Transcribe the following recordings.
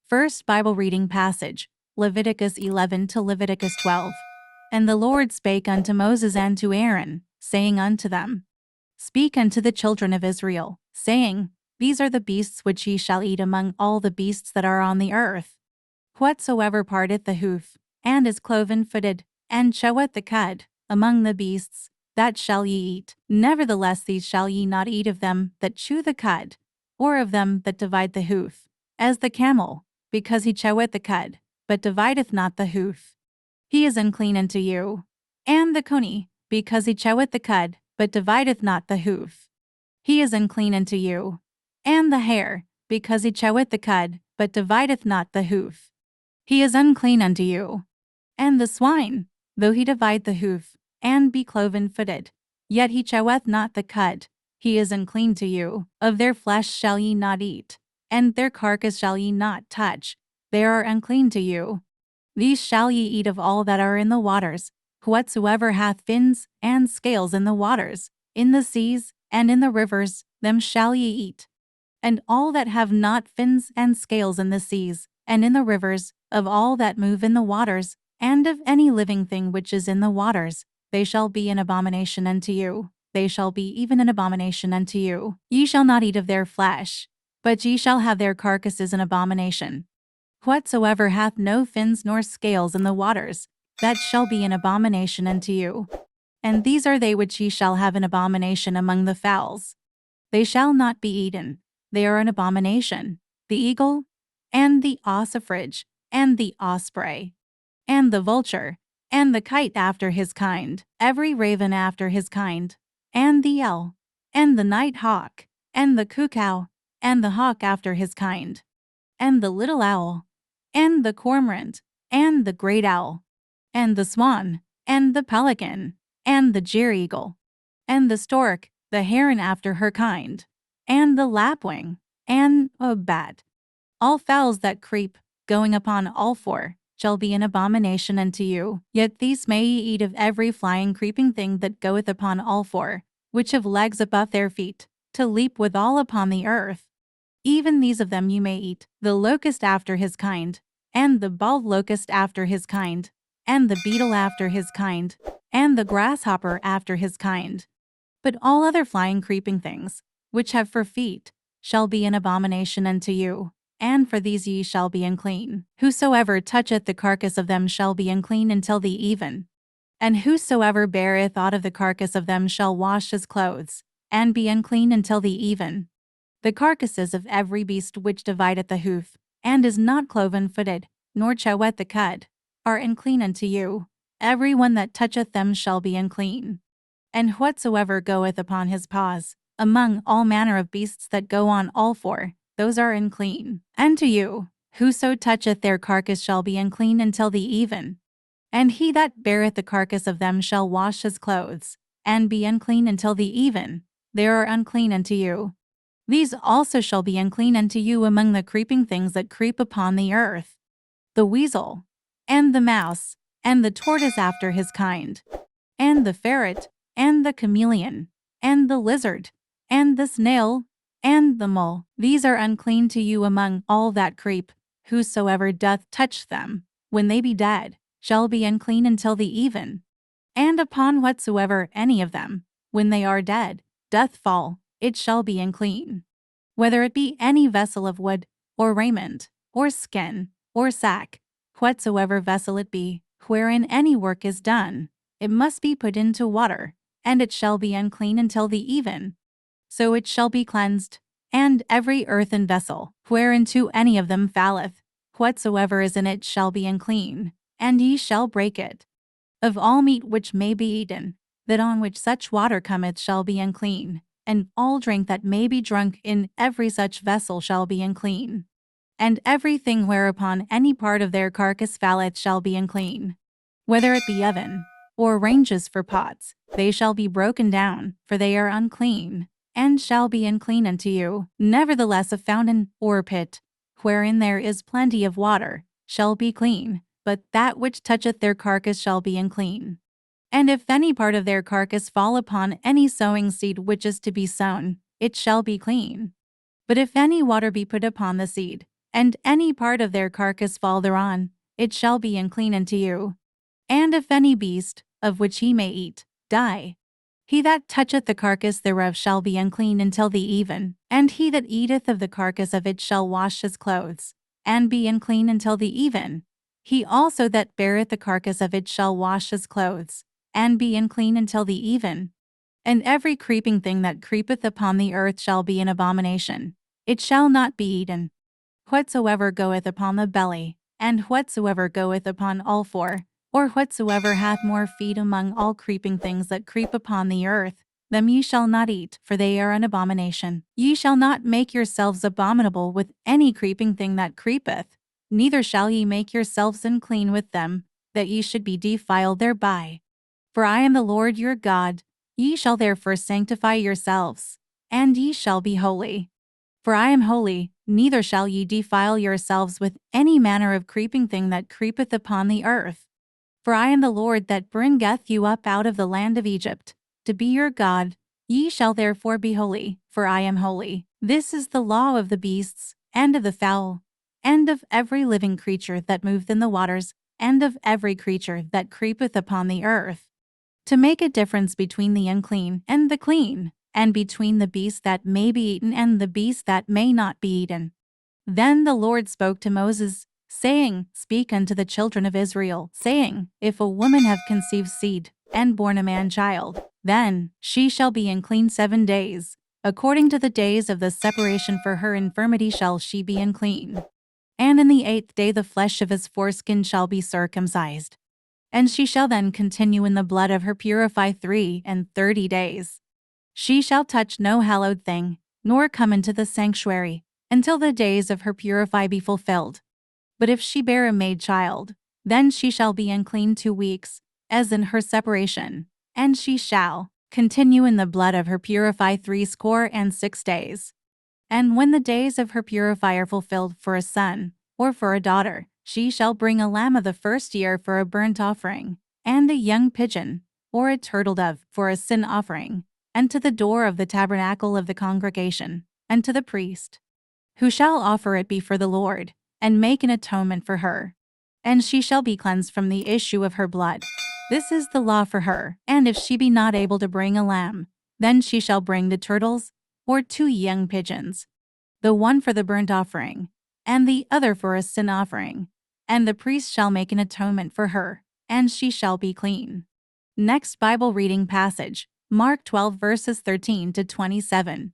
First Bible reading passage, Leviticus 11 to Leviticus 12. And the Lord spake unto Moses and to Aaron, saying unto them, Speak unto the children of Israel, saying, These are the beasts which ye shall eat among all the beasts that are on the earth. Whatsoever parteth the hoof, and is cloven-footed, and cheweth the cud, among the beasts, that shall ye eat. Nevertheless these shall ye not eat of them that chew the cud, or of them that divide the hoof, as the camel, because he cheweth the cud, but divideth not the hoof. He is unclean unto you. And the coney, because he cheweth the cud, but divideth not the hoof. He is unclean unto you. And the hare, because he cheweth the cud, but divideth not the hoof. He is unclean unto you. And the swine, though he divide the hoof, and be cloven-footed, yet he cheweth not the cud, he is unclean to you. Of their flesh shall ye not eat, and their carcass shall ye not touch, they are unclean to you. These shall ye eat of all that are in the waters, whatsoever hath fins and scales in the waters, in the seas, and in the rivers, them shall ye eat. And all that have not fins and scales in the seas, and in the rivers, of all that move in the waters, and of any living thing which is in the waters, they shall be an abomination unto you. They shall be even an abomination unto you. Ye shall not eat of their flesh, but ye shall have their carcasses an abomination. Whatsoever hath no fins nor scales in the waters, that shall be an abomination unto you. And these are they which ye shall have an abomination among the fowls. They shall not be eaten, they are an abomination, the eagle, and the ossifrage, and the osprey, and the vulture, and the kite after his kind, every raven after his kind, and the owl, and the night hawk, and the cuckoo, and the hawk after his kind, and the little owl, and the cormorant, and the great owl, and the swan, and the pelican, and the jeer-eagle, and the stork, the heron after her kind, and the lapwing, and a bat. All fowls that creep, going upon all four, shall be an abomination unto you. Yet these may ye eat of every flying creeping thing that goeth upon all four, which have legs above their feet, to leap withal upon the earth. Even these of them you may eat, the locust after his kind, and the bald locust after his kind, and the beetle after his kind, and the grasshopper after his kind. But all other flying creeping things, which have 4 feet, shall be an abomination unto you, and for these ye shall be unclean. Whosoever toucheth the carcass of them shall be unclean until the even. And whosoever beareth aught of the carcass of them shall wash his clothes, and be unclean until the even. The carcasses of every beast which divideth the hoof, and is not cloven-footed, nor cheweth the cud, are unclean unto you. Every one that toucheth them shall be unclean. And whatsoever goeth upon his paws, among all manner of beasts that go on all four, those are unclean. And to you, whoso toucheth their carcass shall be unclean until the even. And he that beareth the carcass of them shall wash his clothes, and be unclean until the even. They are unclean unto you. These also shall be unclean unto you among the creeping things that creep upon the earth. The weasel, and the mouse, and the tortoise after his kind, and the ferret, and the chameleon, and the lizard, and the snail, and the mole. These are unclean to you among all that creep. Whosoever doth touch them, when they be dead, shall be unclean until the even. And upon whatsoever any of them, when they are dead, doth fall, it shall be unclean. Whether it be any vessel of wood, or raiment, or skin, or sack, whatsoever vessel it be, wherein any work is done, it must be put into water, and it shall be unclean until the even. So it shall be cleansed. And every earthen vessel, whereinto any of them falleth, whatsoever is in it shall be unclean, and ye shall break it. Of all meat which may be eaten, that on which such water cometh shall be unclean, and all drink that may be drunk in every such vessel shall be unclean. And everything whereupon any part of their carcass falleth shall be unclean. Whether it be oven, or ranges for pots, they shall be broken down, for they are unclean, and shall be unclean unto you. Nevertheless a fountain, or pit, wherein there is plenty of water, shall be clean, but that which toucheth their carcass shall be unclean. And if any part of their carcass fall upon any sowing seed which is to be sown, it shall be clean. But if any water be put upon the seed, and any part of their carcass fall thereon, it shall be unclean unto you. And if any beast, of which he may eat, die, he that toucheth the carcass thereof shall be unclean until the even, and he that eateth of the carcass of it shall wash his clothes, and be unclean until the even. He also that beareth the carcass of it shall wash his clothes, and be unclean until the even. And every creeping thing that creepeth upon the earth shall be an abomination. It shall not be eaten. Whatsoever goeth upon the belly, and whatsoever goeth upon all four, or whatsoever hath more feet among all creeping things that creep upon the earth, them ye shall not eat, for they are an abomination. Ye shall not make yourselves abominable with any creeping thing that creepeth, neither shall ye make yourselves unclean with them, that ye should be defiled thereby. For I am the Lord your God. Ye shall therefore sanctify yourselves, and ye shall be holy. For I am holy, neither shall ye defile yourselves with any manner of creeping thing that creepeth upon the earth. For I am the Lord that bringeth you up out of the land of Egypt, to be your God. Ye shall therefore be holy, for I am holy. This is the law of the beasts, and of the fowl, and of every living creature that moveth in the waters, and of every creature that creepeth upon the earth, to make a difference between the unclean and the clean, and between the beast that may be eaten and the beast that may not be eaten. Then the Lord spoke to Moses, saying, Speak unto the children of Israel, saying, If a woman have conceived seed, and born a man child, then she shall be unclean 7 days. According to the days of the separation for her infirmity shall she be unclean. And in the 8th day the flesh of his foreskin shall be circumcised. And she shall then continue in the blood of her purify 33 days. She shall touch no hallowed thing, nor come into the sanctuary, until the days of her purify be fulfilled. But if she bear a maid child, then she shall be unclean 2 weeks, as in her separation, and she shall continue in the blood of her purify 66 days. And when the days of her purify are fulfilled for a son, or for a daughter, she shall bring a lamb of the first year for a burnt offering, and a young pigeon, or a turtle dove for a sin offering, and to the door of the tabernacle of the congregation, and to the priest, who shall offer it before the Lord, and make an atonement for her. And she shall be cleansed from the issue of her blood. This is the law for her. And if she be not able to bring a lamb, then she shall bring 2 turtles, or 2 young pigeons, the one for the burnt offering, and the other for a sin offering. And the priest shall make an atonement for her, and she shall be clean. Next Bible reading passage, Mark 12 verses 13 to 27.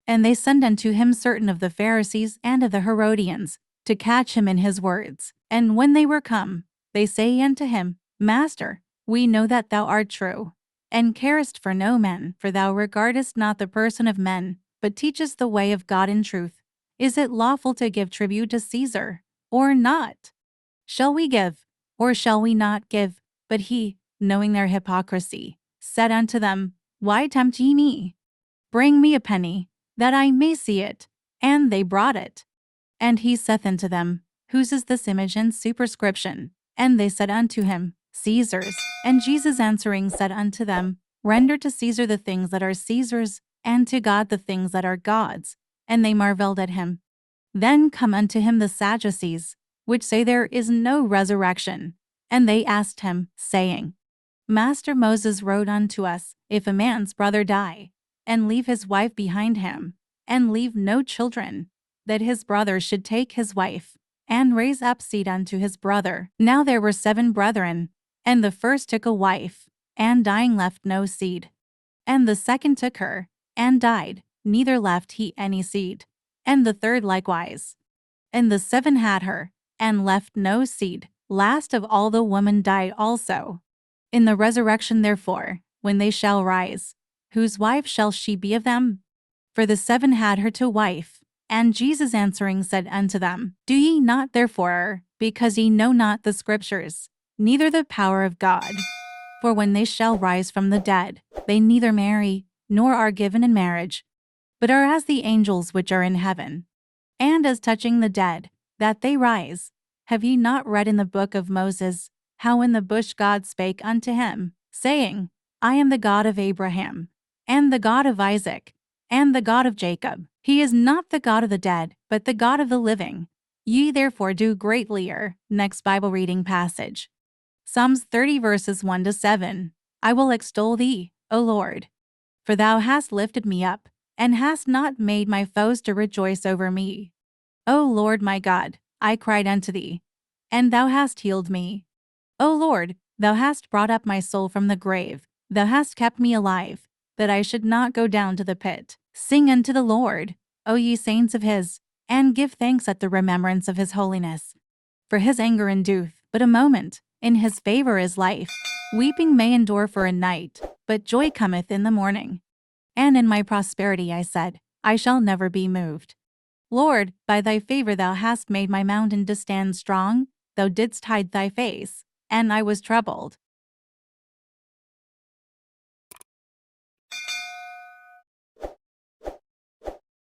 And they sent unto him certain of the Pharisees and of the Herodians, to catch him in his words. And when they were come, they say unto him, Master, we know that thou art true, and carest for no man, for thou regardest not the person of men, but teachest the way of God in truth. Is it lawful to give tribute to Caesar, or not? Shall we give, or shall we not give? But he, knowing their hypocrisy, said unto them, Why tempt ye me? Bring me a penny, that I may see it. And they brought it. And he saith unto them, Whose is this image and superscription? And they said unto him, Caesar's. And Jesus answering said unto them, Render to Caesar the things that are Caesar's, and to God the things that are God's. And they marveled at him. Then come unto him the Sadducees, which say there is no resurrection. And they asked him, saying, Master, Moses wrote unto us, If a man's brother die, and leave his wife behind him, and leave no children, that his brother should take his wife, and raise up seed unto his brother. Now there were 7 brethren, and the first took a wife, and dying left no seed. And the second took her, and died, neither left he any seed. And the third likewise. And the 7 had her, and left no seed. Last of all the woman died also. In the resurrection therefore, when they shall rise, whose wife shall she be of them? For the 7 had her to wife. And Jesus answering said unto them, Do ye not therefore, because ye know not the Scriptures, neither the power of God? For when they shall rise from the dead, they neither marry, nor are given in marriage, but are as the angels which are in heaven. And as touching the dead, that they rise, have ye not read in the book of Moses, how in the bush God spake unto him, saying, I am the God of Abraham, and the God of Isaac, and the God of Jacob. He is not the God of the dead, but the God of the living. Ye therefore do greatlier. Next Bible reading passage. Psalms 30 verses 1 to 7. I will extol thee, O Lord. For thou hast lifted me up, and hast not made my foes to rejoice over me. O Lord my God, I cried unto thee, and thou hast healed me. O Lord, thou hast brought up my soul from the grave, thou hast kept me alive, that I should not go down to the pit. Sing unto the Lord, O ye saints of his, and give thanks at the remembrance of his holiness. For his anger endureth but a moment, in his favor is life. Weeping may endure for a night, but joy cometh in the morning. And in my prosperity I said, I shall never be moved. Lord, by thy favor thou hast made my mountain to stand strong, thou didst hide thy face, and I was troubled.